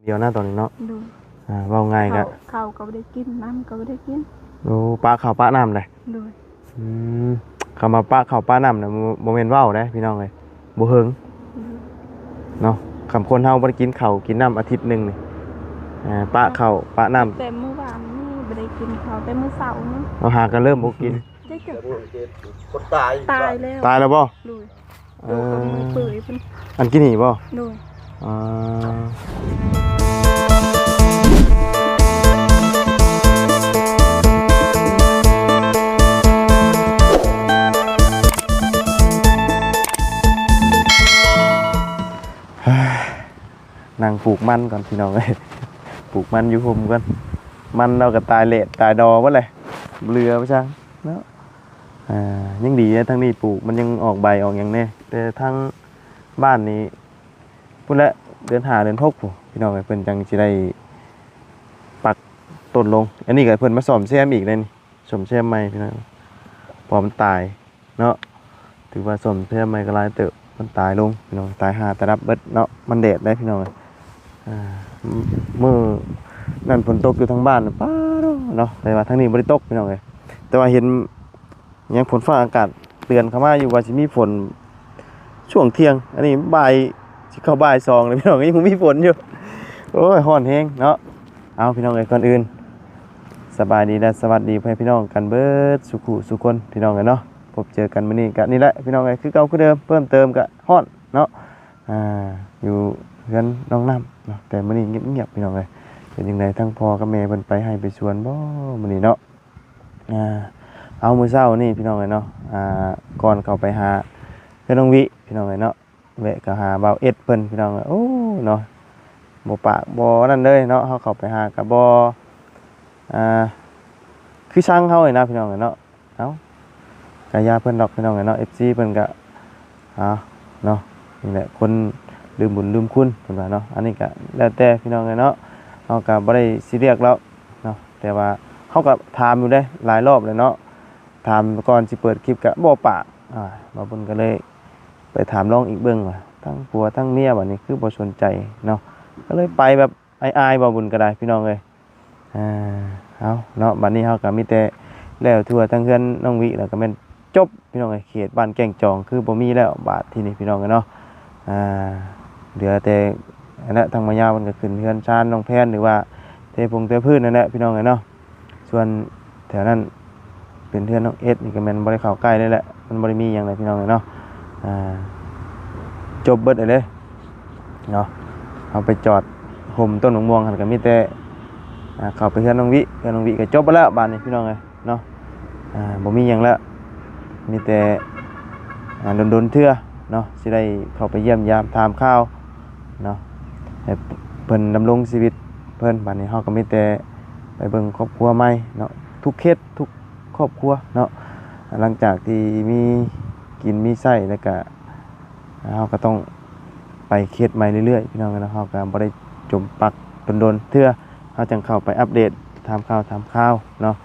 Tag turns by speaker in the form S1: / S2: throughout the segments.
S1: เดียวหน้าตอนนี้เนาะ
S2: ดู
S1: เว้าง่ายก็
S2: ข้าวก็บ่ได้กินน้ำก็บ่ได้กิน
S1: โอ้ปลาข้าวปลาน้ำเลย
S2: ดู
S1: อืมคำว่าปลาข้าวปลาน้ำน่ะบ่แม่นเว้าเด้พี่น้องเอ้ยบ่เฮิงเนาะคำคนเฮาบ่ได้กินข้าวกินน้ำอาทิตย์หนึงนี่ปลาข้าวปลาน้ำ
S2: แต่มื้อวานนี่บ่ได้กินข้าวแต่มื้อเช้านี่
S1: เราหากันเริ่มบ่กิน
S2: ได้เกือบ
S3: คนตาย
S2: ตายแล้ว
S1: ตายแล้วบ่
S2: ดู
S1: เอ
S2: มือเปื่อยเพิ่น
S1: อันกินนี่บ่
S2: ดู
S1: อ่านั่งปลูกมันก่อนพี่น้องเอ้ยปลูกมันอยู่ห่มก่อนมันเราก็ตายเละตายดอหมดเลยเรือไปช่างเนาะยังดีนะทั้งนี้ปลูกมันยังออกใบออกอย่างแน่แต่ทั้งบ้านนี้พุ่นละเดือน5เดือน6พุ่นพี่น้องเอ้ยเพิ่นจังสิได้ปักต้นลงอันนี้ก็เพิ่นมาซ่อมแซมอีกเลยนี่ซ่อมแซมใหม่พี่น้องพอมันตายเนาะถือว่าซ่อมแซมใหม่ก็หลายเติบมันตายลงพี่น้องตายหาแต่รับเบิดเนาะมันแดดได้พี่น้องมื้อนั่นฝนตกอยู่ทางบ้านป้าเนาะแต่ว่าทางนี้บ่ได้ตกพี่น้องเอ้ยแต่ว่าเห็นยังฝนฟ้าอากาศเตือนเข้ามาอยู่ว่าสิมีฝนช่วงเที่ยงอันนี้บ่ายสิเข้าบ่าย2แล้วพี่น้องยังมีฝนอยู่โอ้ยร้อนแฮงเนาะเอาพี่น้องเอ้ยก่อนอื่นสบายดีและสวัสดีพี่น้องกันเบิดสุขุสุคนพี่น้องเอ้ยเนาะพบเจอกันมื้อนี้ก็นี่แหละพี่น้องเอ้ยคือเก่าคือเดิมเพิ่มเติมก็ร้อนเนาะอยู่เพื่อนน้องน้ำเนาะแต่มื้อนี้เงียบๆพี่น้องเอ้ยเป็นจังไดทั้งพ่อกับแม่เพิ่นไปให้ไปชวนบ่มื้อนี้เนาะเอามื้อเช้านี่พี่น้องเอ้ยเนาะก่อนเข้าไปหาเพื่อนน้องวิพี่น้องเอ้ยเนาะแวะก็หาบ่าวเอ็ดเพิ่นพี่น้องเอ้ยโอ้เนาะบ่ปากบ่นั่นเลยเนาะเฮาเข้าไปหาก็บ่คือช่างเฮาเลยนะพี่น้องเอ้ยเนาะเอ้ากะยาเพิ่นดอกพี่น้องเอ้ยเนาะ FC เพิ่นก็เนาะนี่แหละคนลืมบุญลืมคุณเพิ่นว่าเนาะอันนี้ก็แล้วแต่พี่น้องเอ้ยเนาะเฮาก็บ่ได้ซีเรียสแล้วเนาะแต่ว่าเฮาก็ถามอยู่เด้หลายรอบเลยเนาะถามก่อนสิเปิดคลิปก็บ่ปากบ่เพิ่นก็เลยไปถามน้องอีกเบิ่งว่าทั้งผัวทั้งเมียบัดนี้คือบ่สนใจเนาะก็เลยไปแบบอายๆบ่บุญก็ได้พี่น้องเอ้ยเอาเนาะบัดนี้เฮาก็มีแต่แล้วทั่วทั้งเฮือนน้องวิแล้วก็แม่นจบพี่น้องเอ้ยเขตบ้านแก่งจองคือบ่มีแล้วบาทที่นี่พี่น้องเอ้ยเนาะเหลือแต่อันนั้นทางมายาวมันก็ขึ้นเฮือนชานน้องแพนหรือว่าเทพื้นนั่นแหละพี่น้องเอ้ยเนาะส่วนแถวนั้นเป็นเฮือนน้องเอสนี่ก็แม่นบ่ได้เข้าใกล้เลยแหละมันบ่ได้มีหยังเลยพี่น้องเอ้ยเนาะจบเบิดเลยเนาะเอาไปจอดห่มต้นมะม่วงหั่นก็มีแต่เข้าไปเฮือนน้องวิก็จบไปแล้วบ้านนี้พี่น้องเอ้ยเนาะบ่มีหยังแล้วมีแต่โดนๆเทื่อเนาะสิได้เข้าไปเยี่ยมยามถามข่าวเนาะให้เพิ่นดำรงชีวิตเพิ่นบัดนี้เฮาก็มีแต่ไปเบิ่งครอบครัวใหม่เนาะทุกเคสทุกครอบครัวเนาะหลังจากที่มีกินมีใช้แล้วก็เฮาก็ต้องไปเคสใหม่เรื่อยๆพี่น้องเนาะเฮาก็บ่ได้จมปักโดนๆเทื่อเฮาจังเข้าไปอัปเดตถามข่าวเนาะ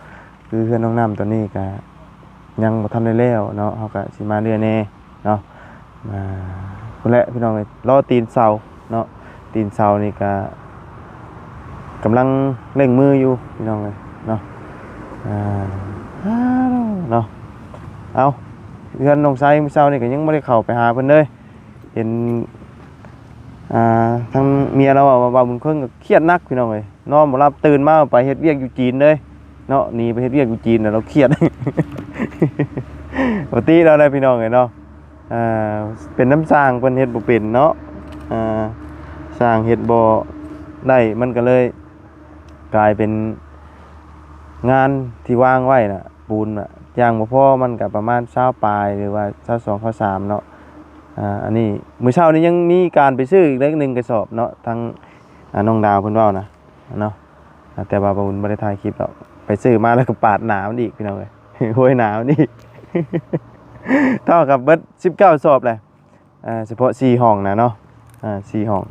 S1: คือเพื่อนน้องน้ำตัวนี้ก็ยังบ่ทันได้แล้วเนาะเฮาก็สิมาเรื่อยแน่เนาะพุ่นแหละพี่น้องเอ้ยรอตีนเสาเนาะตีนเสานี่ก็กำลังเร่งมืออยู่พี่น้องเอ้ยเนาะเนาะเอาเพื่อนน้องไซมื้อเช้านี่ก็ยังบ่ได้เข้าไปหาเพิ่นเลยเห็นทางเมียเราว่าบุญเพิ่งก็เครียดนักพี่น้องเอ้ยนอนบ่หลับตื่นมาไปเฮ็ดเวียกอยู่จีนเลยเนาะหนีไปเฮ็ดเวียกอยู่จีนน่ะเราเครียด ปกติเราได้พี่น้องเอ้ยเนาะเป็นน้ำสร้างเพิ่นเฮ็ดบ่เป็นเนาะสร้างเฮ็ดบ่ได้มันก็เลยกลายเป็นงานที่วางไว้น่ะปูนน่ะอย่างบ่พอมันก็ประมาณ20ปลายหรือว่า22 23เนาะอันนี้มื้อเช้านี้ยังมีการไปซื้ออีกเล็ก1กระสอบเนาะทางน้องดาวเพิ่นเว้านะเนาะแต่ว่าบ่ได้ถ่ายคลิปหรอกไปซื้อมาแล้วก็ปาดหนามันอีกพี่น้องเอ้ย โหยหนามันอีก เท่ากับเบิด19สอบเลยเฉพาะ4ห้องนะเนาะ4ห้อง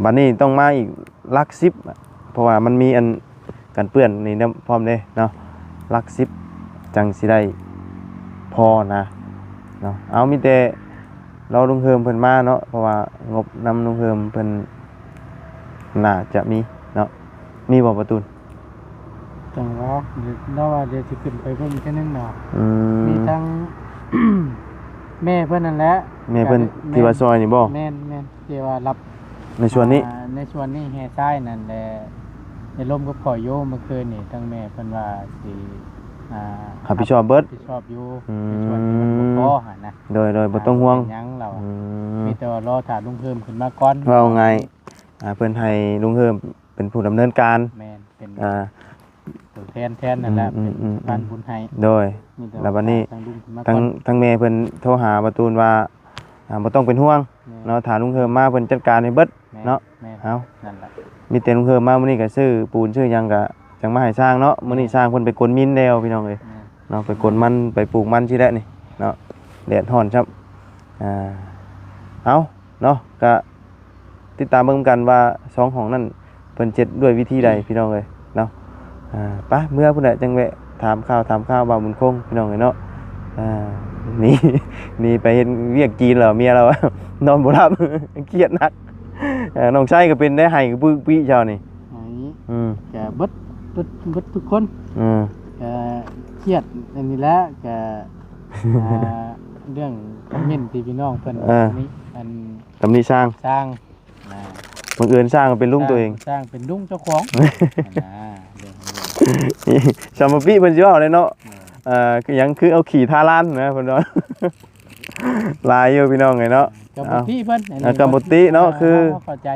S1: บัดนี้ต้องมาอีกหลัก10เพราะว่ามันมีอันกันเปื้อนนี่นำพร้อมเด้เนาะหลัก10จังสิได้พอนะเนาะเอามีแต่เราลุงเฮิมเพิ่นมาเนาะเพราะว่างบนำลุงเฮิมเพิ่น น่าจะมีเนาะมีบ่ประตูน
S3: จังหวะเดี๋ยวเราว่าเดี๋ยวสิขึ้นไปเบิ่งแค่นึงเนาะ
S1: อื
S3: มี
S1: ม
S3: ทั้ง แม่เพิ่นนั่นแหละ
S1: แม่เพิ่นที่ว่าซอยนี่บ่
S3: แม่นที่ว่ารับ
S1: ในส่วนนี้
S3: ในส่วนนี้แห่ใต้นั่นแหละในลมกับข่อยโยเมื่อคืนนี่ทั้งแม่เพิ่นว่าสิ
S1: รับผิดชอบเบิด
S3: รับผิดชอบอยู่
S1: อืม
S3: ในส่วนที่มันบ่พอหั่นนะ
S1: โดยบ่ต้องห่วง
S3: เป็นหยังเรา
S1: อืม
S3: มีแต่ว่ารอถ้าลุงเพิ่มขึ้นมาก่อน
S1: ว่าไงเพิ่นให้ลุงเฮิมเป็นผู้ดำเนินการ
S3: แม่นเป็น
S1: อ่า
S3: ตัวแทนนั่นแหละ
S1: อืม
S3: เป็น
S1: อืม
S3: การบุญให้
S1: โดย
S3: มีต่
S1: แล้ววันนี้
S3: ทางลุงขึ้นมาก่
S1: ทั้
S3: อง น
S1: ทั้งแม่เพิ่นโทรหาประตูนว่าบ่ต้องเป็นห่วงเนาะถ้าลุงเฮิมมาเพิ่นจัดการให้เบิด
S3: แม่
S1: เนาะ
S3: แม่
S1: เอา
S3: นั่นแหละ
S1: มีแต่ลุงเฮิมมามื้อนี้ก็ซื้อปูนซื้อหยังก็จังมาให้สร้างเนาะมื้อนี้สร้างเพิ่นไปกลมินแล้วพี่น้องเอ้ย
S3: แม่
S1: เนาะไปกลมันไปปลูกมันสิแหละนี่เนาะแดดร้อนครับเอาเนาะก็ติดตามเบิ่งกันว่าสองห้องนั้นเพิ่นเจ็ดด้วยวิธีใดพี่น้องเอ้ยเนาะไปเมื่อพุ่นน่ะจังแวะถามข่าวบ่าวบุญคงพี่น้องเอ้ยเนาะนี่ นี่ไปเฮ็ดเวียกจีนเหรอเมียเราอะ นอนบ่หลับ เครียดหนักน้องชายก็เป็นได้ให้กับปึกปี้เจ้านี่
S3: อันนี้
S1: อืม
S3: แกเบิดทุกคน
S1: อืม
S3: แกเครียดอันนี้แหละแกเรื่องคอมเมนต์ที่พี่น้องเพิ่นนี่อัน
S1: ตำหนิสร้าง
S3: สร้างนะ
S1: บังเอิญสร้างก็เป็นลุงตัวเอง
S3: สร้างเป็นลุงเจ้าของนะเรื่อง
S1: สมปีเพิ่นสิเว้าเลยเนาะคือหยังคือเอาขี่ทาลานนะเพิ่นว่า ลายอยู่พี่น้องไงเนาะ
S3: กับบุตรีเพิ่น
S1: กับบุตรีเนาะคือ
S3: เข้าใจ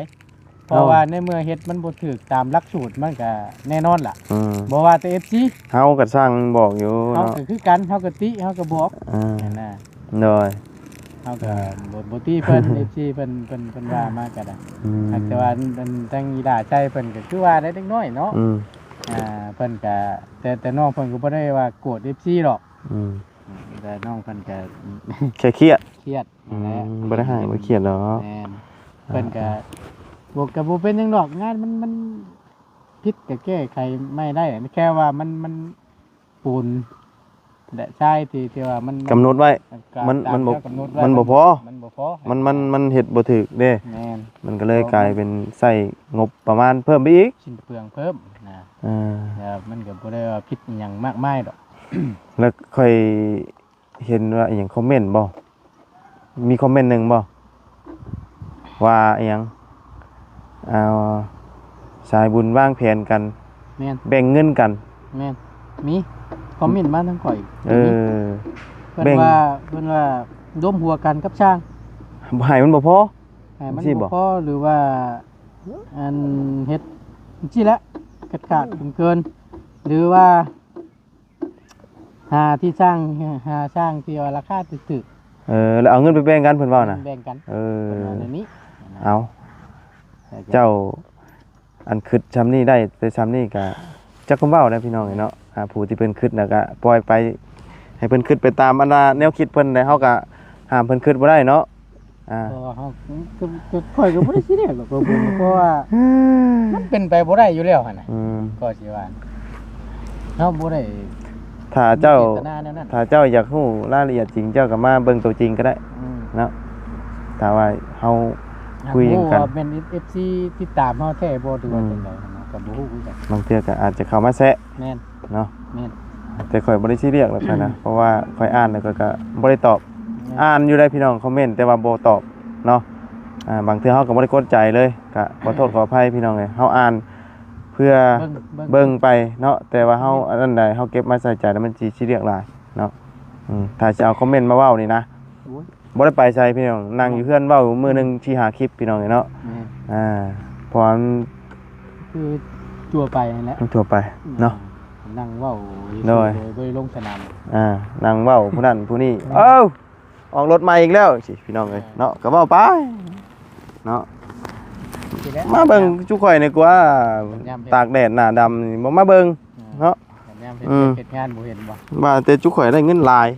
S3: เพราะว่าในเมื่อเฮ็ดมันบ่ถูกตามหลักสูตรมันก็แน่นอนล่ะ
S1: อืม
S3: บ่ว่าแต่ FC
S1: เฮาก็สร้างบอกอยู่
S3: เฮา
S1: เนาะ
S3: ก็คือกันเฮาก็ติเฮาก็บอก นั่นน่ะ
S1: โดย
S3: เฮาก็บ่ติเพิ่น FC เพิ่นว่ามาก็ได้
S1: อืม
S3: แต่ว่ามันทั้งอีหลาใจเพิ่นก็คือว่าได้เล็กน้อยเนาะ
S1: อืม
S3: เพิ่นก็แต่น้องเพิ่นก็บ่ได้ว่าโกรธ FC หรอก
S1: อืม
S3: แต่น้องเพิ่นก็
S1: แค่เครียด
S3: เครียด
S1: อื
S3: นั่นแหละ
S1: มบ่ได้ให้บ่เครียดหรอก
S3: แม่นเพิ่นก็บวกกับบ่เป็นหยังดอกงานมันผิดก็แก้ไขไม่ได้แค่ว่ามันปูนและทรายที่ว่ามัน
S1: กำหนดไว้ มัน
S3: ตา
S1: มันบ่
S3: ที่กำหดไว้
S1: มันบ่พอ
S3: มันบ่พอ
S1: มันเฮ็ดบ่ถูกเด้
S3: แม่น
S1: มันก็เลยกลายเป็นใส่งบประมาณเพิ่มไปอีก
S3: ชิ้นเปลืองเพิ่มนะ
S1: อ่า
S3: แต่มันก็บ่ได้ว่าผิดอิหยังมากมายดอก
S1: แล้วค่อยเห็นว่าอหย่างคอมเมนต์บ่ มีคอมเมนต์หนึ่งบ่ ว่าอหย่างเอาสายบุญวางแผนกัน
S3: แม่น
S1: แบ่งเงินกัน
S3: แม่นมีคอมเมนต์มาทั้งข่อย
S1: เออ
S3: เพิ่น
S1: แบ่ง
S3: ว่าร่วมหัวกันกับช่าง
S1: บ่ให้มันบ่พอ
S3: ให้มัน
S1: สิบ่
S3: บ่พอหรือว่าอันเฮ็ดจิละขาดเกินหรือว่าหาที่สร้างหาสร้างที่ว่าราคาถูก
S1: แล้วเอาเงินไปแบ่งกันเพิ่นเว้าน่ะ
S3: แบ่งกัน
S1: เออ
S3: ประมาณนี้
S1: เอาเจ้าอันคิดซ้ำนี้ได้แต่ซ้ำนี้ก็จักคำเว้าได้พี่น้องเนาะผู้ที่เพิ่นคิดน่ะก็ปล่อยไป ให้เพิ่นคิดไปตามอันแนวคิดเพิ่นได้เฮาก็ห้ามเพิ่นคิดบ่ได้เนาะ
S3: เพราะว่าเฮาก็ค่อยก็บ่ได้ซีเรียสหรอกเพราะว่ามันเป็นไปบ่ได้อยู่แล้วหั่นน่ะ
S1: อืม
S3: ก็สิว่าเฮาบ่ได้
S1: ถ้าเจ้า
S3: จตนาแนวนั้น
S1: ถ้าเจ้าอยากรู้รายละเอียดจริงเจ้าก็มาเบิ่งตัวจริงก็ได้
S3: อืม
S1: เนาะถ้าว่าเฮา คุยกัน
S3: ว่าเป็น FC ติดตามเฮาแท้บ่หรือว่าจังได๋นะก็บ่ฮู้คือกัน
S1: บางเทื่อก็อาจจะเข้ามาแซะ
S3: แม่น
S1: เนาะ
S3: แม่น
S1: แต่ข่อยบ่ได้ซีเรียสหรอกนะ เพราะว่าข่อยอ่านแล้วก็บ่ได้ตอบ อ่านอยู่ได้พี่น้องคอมเมนต์แต่ว่าบ่ตอบเนาะบางเทื่อเฮาก็บ่ได้กดใจเลยก็ขอโทษขออภัยพี่น้องเอ้ยเฮาอ่านเพื่อเบิ่งไปเนาะแต่ว่าเฮาอันนั้นใดเฮาเก็บมาใส่ใจแล้วมันสิเรียกหลายเนาะถ้าจะเอาคอมเมนต์มาเว้านี่นะ
S3: โอ้ย
S1: บ่ได้ไปใส่พี่น้องนั่งอยู่เพื่อนเว้ามื้อหนึงที่หาคลิปพี่น้องเอ้ยเนาะ
S3: แม่น
S1: เพราะว่ามัน
S3: คือจั่วไปนั่นแหละ
S1: ทั่วไปเนาะ
S3: นั่งเว้า
S1: โดย
S3: บ่ได้ลงสนาม
S1: นั่งเว้าผู้นั้นผู้นี้เอ้าออกรถใหม่อีกแล้วสิพี่น้องเอ้ยเนาะก็เว้าไปเนาะ
S3: สิแล้ว
S1: มาเบิ่งจุข่อยนี่กว่าตากแดดหน้าดำนี่บ่มาเบิ่ง เนาะ
S3: ยามเฮ็ด
S1: อืม
S3: เฮ็ดงานบ่เห็นบ่
S1: ว่าแต่จุข่อยได้เงินหลาย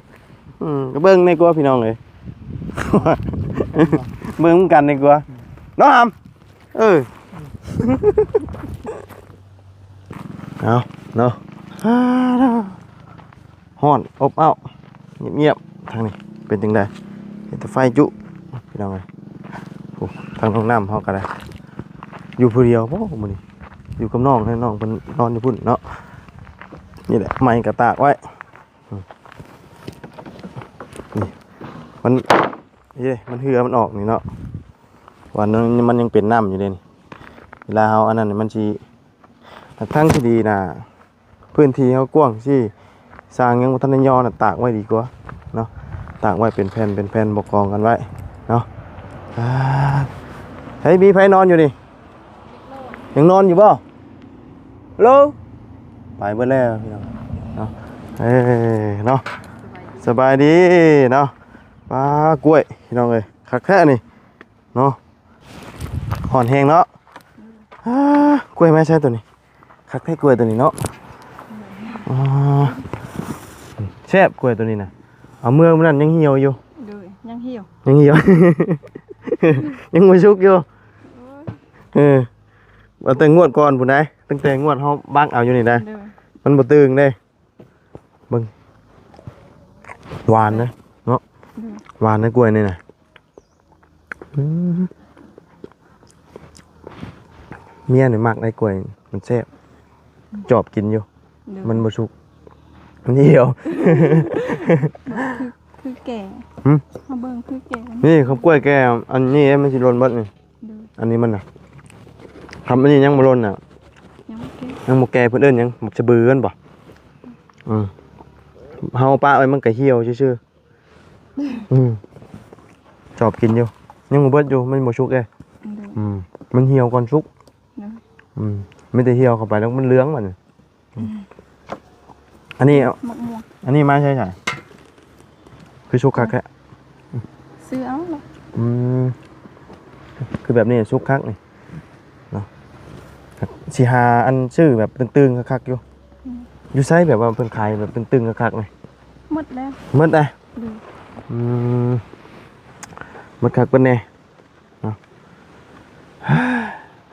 S1: ก็เบิ่งในกว่าพี่น้องเอ้ย เบิ่งกันในกว่าเนาะหำเอาเนาะฮ้อนอบอ้าวเงียบๆทางนี้เป็นจังได๋เห็นแต่ไฟจุพี่น้องเอ้ยโอ้ทางห้องน้ำเฮาก็ได้ อยู่ผู้เดียวบ่มื้อนี้อยู่กับน้องให้น้องเพิ่นนอนอยู่พุ่นเนาะนี่แหละไม้ก็ตากไว้นี่มันมันเหือมันออกนี่เนาะวันนั้นมันยังเป็นน้ำอยู่เลยนี่เวลาเฮาอันนั้นนี่มันสิทั้งที่ดีน่ะพื้นที่เฮากว้างสิสร้างยังบ่ทันได้ย่อน่ะตากไว้ดีกว่าเนาะตากไว้เป็นแผ่นบ่กองกันไว้เนาะเฮ้ยมีไผนอนอยู่นี่ยังนอนอยู่บ่ฮัลโหลไปเบิดแล้วพี่น้องเนาะเนาะสบายดีเนาะปลากล้วยพี่น้องเอ้ยคักแท้นี่เนาะหอนแห้งเนาะกล้วยไม้ใช่ตัวนี้คักแท้กล้วยตัวนี้เนาะแซ่บกล้วยตัวนี้นะเอาเมื่อมันนั่นยังเหี่ยวอยู่
S2: โดยยังเหี่ยว
S1: ยังเหี่ยว ยังบ่ชุกอยู่เอาแต่งวดก่อนพุ่นได้ตั้งแต่งวดเฮาบักเอาอยู่นี่ได้
S2: โดย
S1: มันบ่ตึงเด้เบิ่งหวานนะเนาะ
S2: โดย
S1: หวานนะกล้วยนี่น่ะเมียนี่มักได้กล้วยมันแซ่บจอบกินอยู่
S2: โดย
S1: มันบ่สุกมันเหี่ยว
S2: คือแก่
S1: หึ
S2: มาเบิ่งคือแก่
S1: นี่ข้าวกล้วยแกอันนี้มันสิหล่นเบิดนี่
S2: โดย
S1: อันนี้มันน่ะทำอันนี้ยังบ่หล่นน่ะ
S2: ยังไม่แก่
S1: ยังบ่แก่เพิ่นเอิ้นหยังหมกชะบือกันบ่เฮาปะไว้มันก็เหี่ยวซื่อๆจอบกินอยู่ยังบ่เบิดอยู่มันบ่สุกเด้
S2: โดย
S1: มันเหี่ยวก่อนสุก
S2: โดย
S1: ไม่ได้เหี่ยวเข้าไปแล้วมันเหลืองมันอันนี้
S2: มะม่วง
S1: อันนี้มาใช่ไหมคือสุกคักแค่
S2: ซื้อเอาเลย
S1: คือแบบนี้สุกคักนี่เนาะสิหาอันชื่อแบบตึงๆคักๆอยู่อยู่ไสแบบว่าเพิ่นขายแบบตึงๆคักๆนี่
S2: หมดแล้ว
S1: หมดได้
S2: โดย
S1: หมดคักเพิ่นแน่เนาะ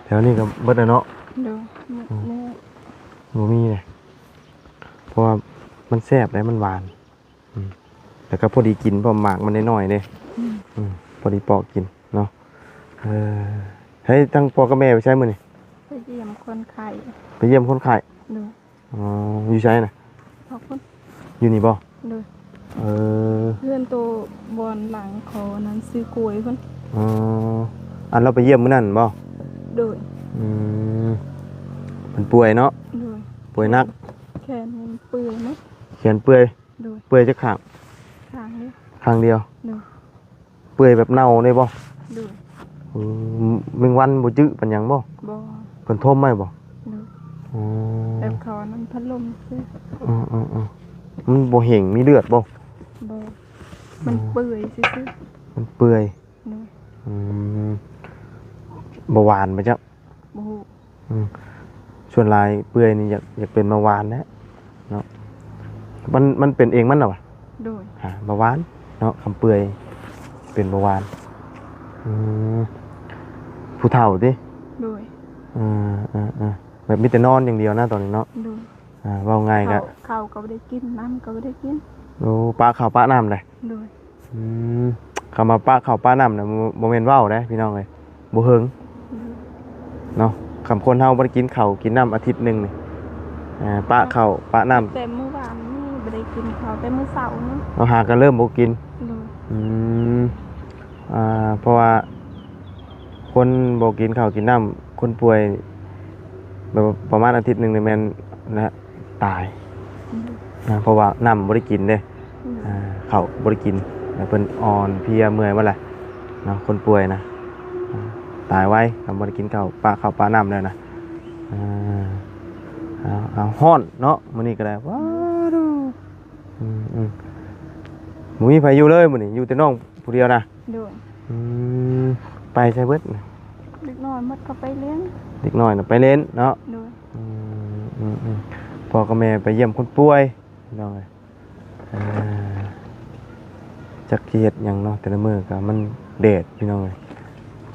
S1: แถวนี้ก็เบิดแล้วเนาะ
S2: โดยหมดแล้ว
S1: บ่มีเลยเพราะว่ามันแซ่บและมันหวานแต่ก็พอดีกินเพราะหมากมันน้อยๆเด้พอดีปอกกินเนาะให้ทั้งพ่อกับแม่ไปใช้มื้อนี่
S2: ไปเยี่ยมคนไข้
S1: ไปเยี่ยมคนไข้
S2: โดย
S1: อ๋ออยู่ใช้น่ะ
S2: ขอบคุณ
S1: อยู่นี่บ่
S2: โดย
S1: เออ
S2: เพื่อนตัวบอลหลังขอนั้นซื้อกล้วยเพิ่น
S1: อ๋ออันเราไปเยี่ยมมื้อนั้นบ่
S2: โดย
S1: มันป่วยเนาะ
S2: โดย
S1: ป่วยหนัก
S2: แขนมันเปื่อยไหม
S1: เขียนเปื่อย
S2: โดย
S1: เปื่อยจักข้าง
S2: ทางนี้
S1: ข้างเดียว
S2: โดย
S1: เปื่อยแบบเน่าได้บ่
S2: โดย
S1: แมงวันบ่จื้อปานหยังบ่
S2: บอ
S1: เพิ่นทมไหมบ่
S2: โดย
S1: อ๋อ
S2: แบบเขานั้นพัดลมซื้อ
S1: มันบ่เห็นมีเลือดบ่
S2: บอมันเปื่อยซื้อ
S1: มันเปื่อย
S2: โดย
S1: เบาหวานไปจ้ะ
S2: บฮู
S1: ส่วนลายเปื่อยนี่อยากเป็นเบาหวานนะเนาะมันเป็นเองมันเหรอวะ
S2: โดย
S1: เบาหวานเนาะคำเปื่อยเป็นเบาหวานผู้เฒ่าดิ
S2: โดย
S1: แบบมีแต่นอนอย่างเดียวนะตอนนี้เนาะ
S2: โดย
S1: เว่าง่ายก็
S2: เขาก็ไม่ได้กินน้ำก็ไม่ได้กิน
S1: โอ้ป้าข้าวป้าน้ำเลย
S2: โดย
S1: คำมาป้าข้าวป้าน้ำเนี่ยโมเมนต์ว่าวได้พี่น้องเลยบ่เฮิง เนาะคำคนเฮาบ่ได้กินข้าวกินน้ำอาทิตย์หนึงนี่ปะข้าวปะน้ำ
S2: แต่เมื่อวานนี่ไม่ได้กินข้าวแต่เมื่อเสาร์นี่
S1: เราหากันเริ่มบ่กิน
S2: โดย
S1: เพราะว่าคนบ่กินข้าวกินน้ำคนป่วยแบบว่าประมาณอาทิตย์หนึงนี่แม่นนะตายเพราะว่าน้ำบ่ได้กินเด้ข้าวบ่ได้กินแล้วเพิ่นอ่อนเพลียเมื่อยว่าแหละเนาะคนป่วยนะตายไว้คำบ่ได้กินข้าวปลาน้ำเลยนะเอาฮ้อนเนาะมื้อนี้ก็ได้ว้าวดูหมูมีไผอยู่เลยมื้อนี้อยู่แต่น้องผู้เดียวนะ
S2: โดย
S1: ไปใช่เบิด
S2: เด็กน้อยมัดเขาไปเลี้ยง
S1: เด็กน้อยน่ะไปเล่นเนาะ
S2: โดย
S1: พ่อกับแม่ไปเยี่ยมคนป่วยน้องเอ้ยจักสิเฮ็ดหยังเนาะแต่ละมื้อก็มันแดดพี่น้องเอ้ย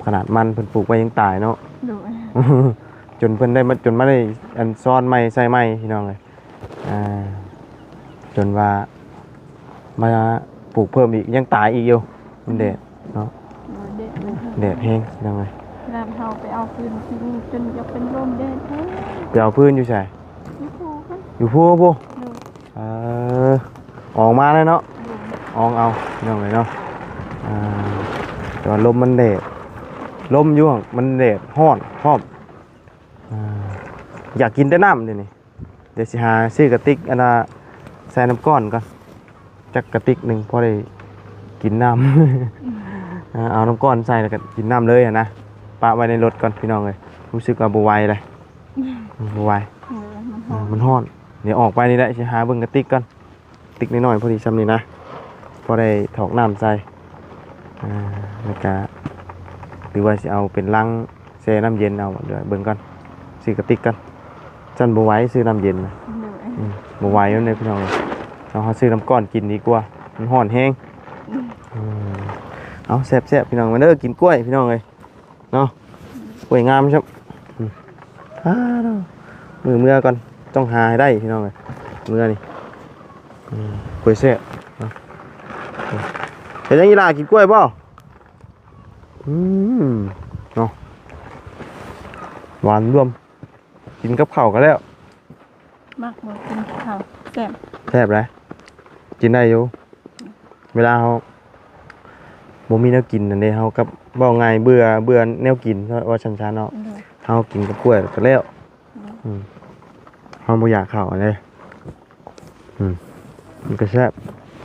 S1: ขนาดมันเพิ่นปลูกไว้ยังตายเนาะ
S2: โดย
S1: จนเพิ่นได้มาจนมาได้อันซ้อนไม้ใส่ไม้พี่น้องเลยจนว่ามาปลูกเพิ่มอีกยังตายอีกอยู่มันแดดเนาะ
S2: โดยเด็กเลย
S1: แดดแห้งพี่น้องเลย
S2: โ แล้วเฮาไปเอาฟืนที่นี่จนจะเป็นลมแดดแท้
S1: ไปเอาพื้นอยู่ใช่
S2: ไม่พอกัน
S1: อยู่พูพู
S2: โดย
S1: เออออกมาเลยเนาะ
S2: โดย
S1: อองเอาพี่น้องเลยเนาะแต่ว่าลมมันแดดลมอยู่มันแดดฮ้อนพร้อมอยากกินแต่น้ำเดี๋ยวนี้เดี๋ยวสิหาซื้อกระติกอันน่ะใส่น้ำก้อนก่อนจักกระติกหนึ่งพอได้กินน้ำ เอาน้ำก้อนใส่แล้วก็กินน้ำเลยนะปะไว้ในรถก่อนพี่น้องเลยรู้สึกว่าบไหวเลยบไหว
S2: มันหอม
S1: มันฮ้อนเดี๋ยวออกไปนี่แหละสิหาเบิ่งกระติกก่อนติ๊กน้อยๆพอดีซ้ำนี่นะพอได้ถอกน้ำใส่แล้วก็หรือว่าจะเอาเป็นลังแช่น้ำเย็นเอาเดี๋ยวเบิ่งก่อนซื้อกระติกกันจันบไหว้ซื้อน้ำเย็นนะ
S2: โดย
S1: บไหว้แล้วเนี่ยพี่น้องเราซื้อน้ำก้อนกินดีกว่ามันห่อนแห้งเอาแซ่บๆพี่น้องมาเด้อกินกล้วยพี่น้องเลยเนาะกล้วยงามใช่ไหมมือเมื่อก่อนต้องหาให้ได้พี่น้องเลยเมื่อนี่กล้วยแซ่บเห็นยังยีรากินกล้วยเปล่าเนาะหวานรวมกินกับข้าวกันแล้ว
S2: มากบ่กินข้าวแซ่บ
S1: แซ่บเลยกินได้อยู่เวลาเขาบ่มีแนวกินนั่นเด้เขากับบ่ไงเบื่อแนวกินว่าชันๆเนาะ
S2: โดย
S1: เขากินกับกล้วยก็แล้วเขาบ่อยากข้าวเลยมันก็แซ่บ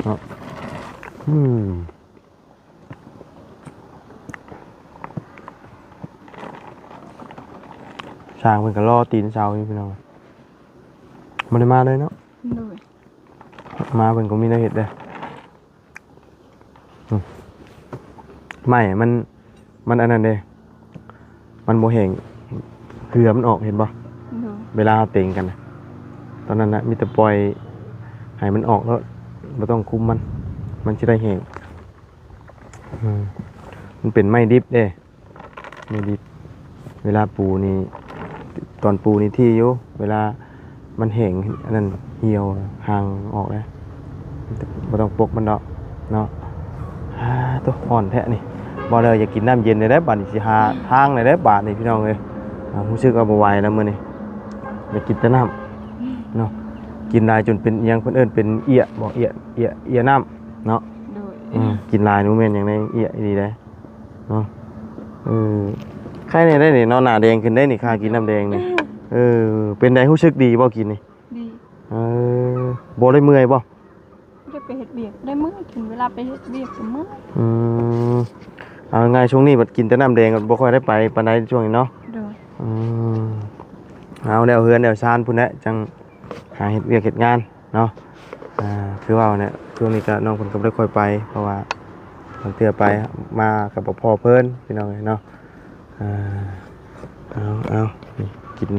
S1: เนาะช่างเพิ่นก็รอตีนเช้าอยู่พี่น้องบ่ได้มาเลยเนาะ
S2: โดย
S1: มาเพิ่นก็มีแนวเฮ็ดเด้ไม่มันอันนั้นเด้มันบ่แห้งเกลือมันออกเห็นบ่
S2: โดย
S1: เวลาเราเต็งกันนะตอนนั้นนะมีแต่ปล่อยให้มันออกแล้วไม่ต้องคุมมันจะได้แห้งมันเป็นไม้ดิบเด้ไม้ดิบเวลาปูนี่ตอนปูนี่ที่อยู่เวลามันแห้งอันนั้นเหี่ยวห่างออกแล้วไม่ต้องปกมันเนาะตัวอ่อนแท้นี่บ่เลยอยากกินน้ำเย็นเลยได้บาดนี่สิหาทางเลยได้บาดนี่พี่น้องเลยรู้สึกว่าบ่ไหวแล้วมื้อนี้อยากกินแต่น้ำเนาะกินลายจนเป็นยังเพิ่นเอิ้นเป็นเอียบอกเอียน้ำเนาะ
S2: โดย
S1: กินลายหนูแม่นอย่างในเอียดีได้เนาะใครเนี่ยได้นี่เนาะหน้าแดงขึ้นได้นี่ค่ากินน้ำแดงนี่เป็นไดรู้สึกดีบ่กินนี่
S2: ดี
S1: บ่ได้เมื่อยบ่
S2: ได้ไปเฮ็ดเวียกได้มื้อถึงเวลาไปเฮ็ดเวียกก็มื้อ
S1: เอาไงช่วงนี้บัดกินแต่น้ำแดงก็บ่ค่อยได้ไปปานใดช่วงนี้เนาะ
S2: โดย
S1: เอาแนวเฮือนแนวชานพุ่นแหละจังหาเฮ็ดเวียกเฮ็ดงานเนาะคือว่าเนี่ยช่วงนี้ก็น้องเพิ่นก็บ่ได้ค่อยไปเพราะว่าบางเทื่อไปมากับพ่อเพิ่นพี่น้องเนาะเอานี่กิน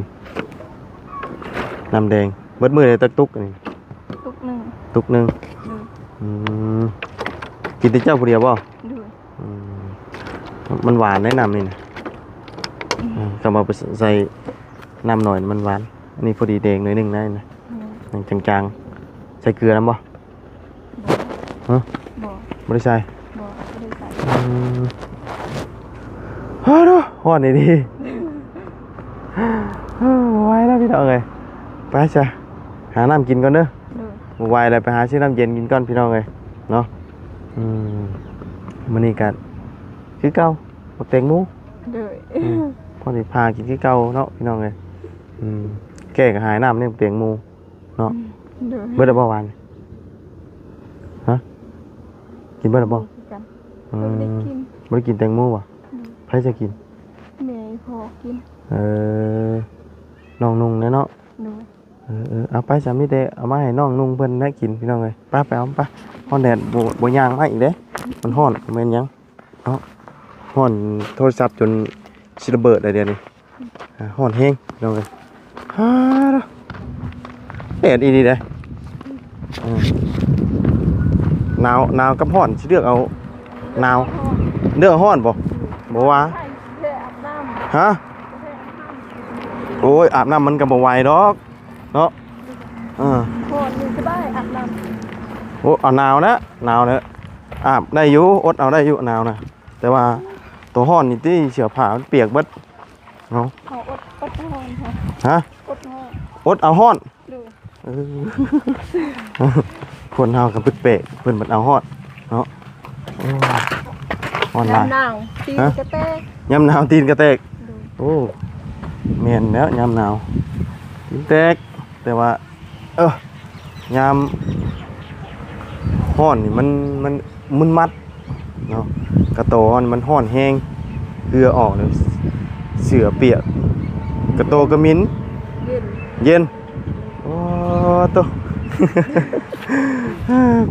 S1: น้ำแดงเบิดมื้อเลยตุกนี่
S2: ตุกหนึง
S1: ตุกหนึง
S2: โดย
S1: กินแต่เจ้าผู้เดียวบ่
S2: โดย
S1: มันหวานแนะนำนี่นะก็มาใส่น้ำหน่อยมันหวานอันนี้พอดีแดงหน่อยหนึงนะนะจางๆใส่เกลือน้ำบ่ฮะ
S2: บ่
S1: ไม่ได้ใส่
S2: บ่ได้ใส่
S1: ฮ่าดูฮ้อนนี่ดีไหวแล้วพี่น้องเอ้ยไปจ้ะหาน้ำกินก่อนเด้อ
S2: โดย
S1: บ่ไหวแล้วไปหาซื้อน้ำเย็นกินก่อนพี่น้องเอ้ยเนาะมื้อนี้ก็คือเก่าบักแตงโม
S2: โดย
S1: พอดีพากินคือเก่าเนาะพี่น้องเอ้ยแก้ก็หายน้ำเนี่ยบักแตงโมเนาะ
S2: โดย
S1: เบิดแล้วบ่หวานฮะกินเบิดแล้วบ่
S2: กันบ่ได้กิน
S1: บ่ได้กินแตงโมบ่ไผจะกิน
S2: แม่พอกิน
S1: น้องนุ่งเนาะ
S2: โดย
S1: เอาไปสามีแต่เอามาให้น้องนุ่งเพิ่นได้กินพี่น้องเอ้ยป้าไปเอาไปฮ้อนแดดบ่ย่างมาอีกเด้มันฮ้อนแม่นหยังเนาะฮ้อนโทรศัพท์จนสิระเบิดเลยเดี๋ยวนี้ฮ้อนแฮงพี่น้องเอ้ยฮ่าแดดอีนี่เด้หนาวกับฮ้อนสิเลือกเอาหนาวเลือกฮ้อนบ่ว่า
S2: ใช่เพื่ออาบน้ำ
S1: ฮะโอ้ยอาบน้ำมันก็บ่ไหวดอกเนาะ
S2: พอนี่ก็ได้อาบน้
S1: โอ้เอาหนาวนะอาบได้อยู่อดเอาได้อยู่หนาวนะแต่ว่า ตัวห้อนนี่ที่เสือผ้ามันเปียกเบิดเนาะ
S2: เอาอดนอนค่ะ
S1: ฮะ
S2: อดนอน
S1: อดเอาห้อน
S2: ดู
S1: เออคนเฮากันเปะเพิ่นบัดเอาห้อนเนาะโอ้ห้อนหลาย
S2: น้ำหนาวตีนกระแตก
S1: ยามหนาวตีนกระแตก
S2: ดู
S1: โอ้แม่นแล้วยามหนาวตีนแตกแต่ว่า ยามห้อนนี่มันมัดเนาะกระโตอนมันห้อนแห้งเหือออกเลยเสือเปียกกระโตกระมิน
S2: เย็น
S1: เย็นโอ้โต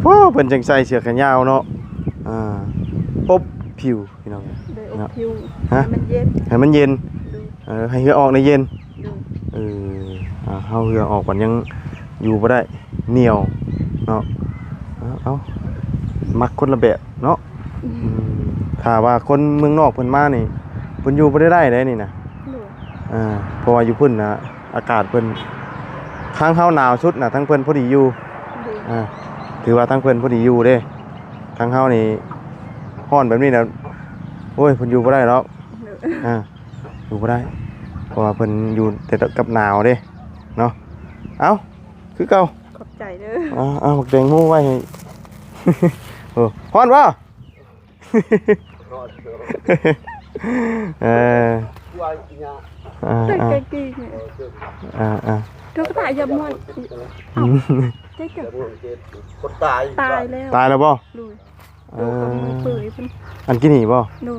S1: พ่อเพิ่นจังใส่เสื้อแขนยาวเนาะอบผิวพี่น้อง
S2: เลยอบผิว
S1: ฮะ
S2: ให้มันเย็น
S1: ให้มันเย็น
S2: ดู
S1: ให้เหือออกในเย็น
S2: ดู
S1: เฮาเหือออกมันยังอยู่บ่ได้เหนียวเนาะเอามักคนละแบบเนาะถ้าว่าคนเมืองนอกเพิ่นมานี่เพิ่นอยู่บ่ได้ได้นี่นะ
S2: ดู
S1: เพราะว่าอยู่พุ่นน่ะอากาศเพิ่นทางเฮาหนาวสุดน่ะทั้งเพิ่นพอดีอยู่
S2: ดู
S1: ถือว่าทั้งเพิ่นพอดีอยู่เด้ทางเฮานี่ร้อนแบบนี้น่ะโอ้ยเพิ่นอยู่บ่ได้หรอก
S2: ดู
S1: อยู่บ่ได้เพราะว่าเพิ่นอยู่แต่กับหนาวเด้เนาะเอ้าคือเก่า
S2: ขอบใจเด้อ
S1: เอาบักแตงโมไว้ให้ ฮ้อนบ่
S2: ใจไกลกี่เนี่ยเธอก็ตายยำมันใจเกิด
S4: คนตาย
S2: ตายแล้ว
S1: ตายแล้วบ่
S2: ดูดูกับมือเปื่อยเป็น
S1: อันกินนี่บ่
S2: ดู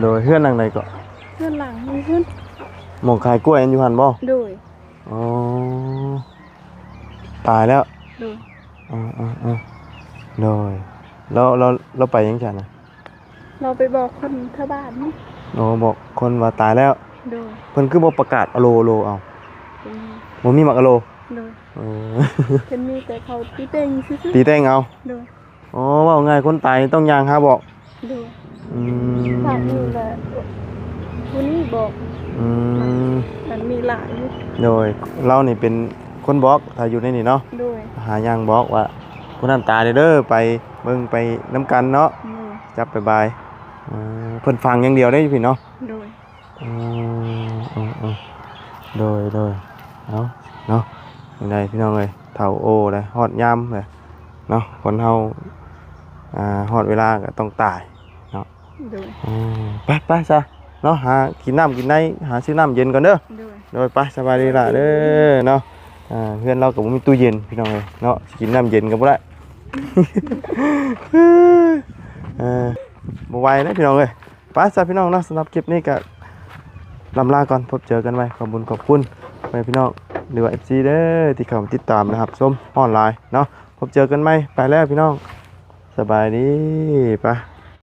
S1: โดยเฮือนหลังใดก็
S2: เพื่อนหลังมีเพื่อน
S1: หม่องขายกล้วยอันอยู่หั่นบ่
S2: ดู
S1: อ๋อตายแล้ว
S2: ดู
S1: โดยเราไปยังจังน่ะ
S2: เราไปบอกคนท่าบ้านนี่
S1: โอ้บอกคนว่าตายแล้ว
S2: ดู
S1: เพิ่นคือบ่ประกาศอโลเอาบ่มีมักอโล
S2: ดู
S1: เออ
S2: เป็นมีแต่เขาตีเต็งซื่อ
S1: ตีแต้งเอา
S2: ดู
S1: อ๋อว่าง่ายคนตายต้องย่างหาบอก
S2: ดู
S1: อืม
S2: ฝากนี่แหละผู้นี้บอก
S1: อืม
S2: มันมีหลาย
S1: โดยเรานี่เป็นคนบอกถ้าอยู่ในนี่เนาะ
S2: ด้วย
S1: หาย่างบอกว่าคนนั้นตายเด้อไปเบิ่งไปน้ำกันเนาะ
S2: ดู
S1: จับไปบายเพิ่นฟังอย่างเดียวได้พี่เนาะ
S2: ด้วย
S1: โดยเอาเนาะยังไงพี่น้องเลยเฒ่าโอเลยฮอดยามเลยเนาะคนเฮาฮอดเวลาก็ต้องตายเนาะ
S2: ด้วย
S1: ไปซะเนาะหากินน้ำกินได้หาซื้อน้ำเย็นก่อนเด้อ
S2: ด้วย
S1: โดยไปสบายดีล่ะเด้อเนาะเพื่อนเราก็บ่มีตู้เย็นพี่น้องเลยเนาะสิกินน้ำเย็นก็บ่ได้ บ่ไหวนะพี่น้องเลยไปซะพี่น้องเนาะสำหรับคลิปนี้ก็ลำลาก่อนพบเจอกันไว้ขอบคุณไปพี่น้องหรือว่า FC เด้อที่เข้ามาติดตามนะครับส้มออนไลน์เนาะพบเจอกันไหมไปแล้วพี่น้องสบายดีไป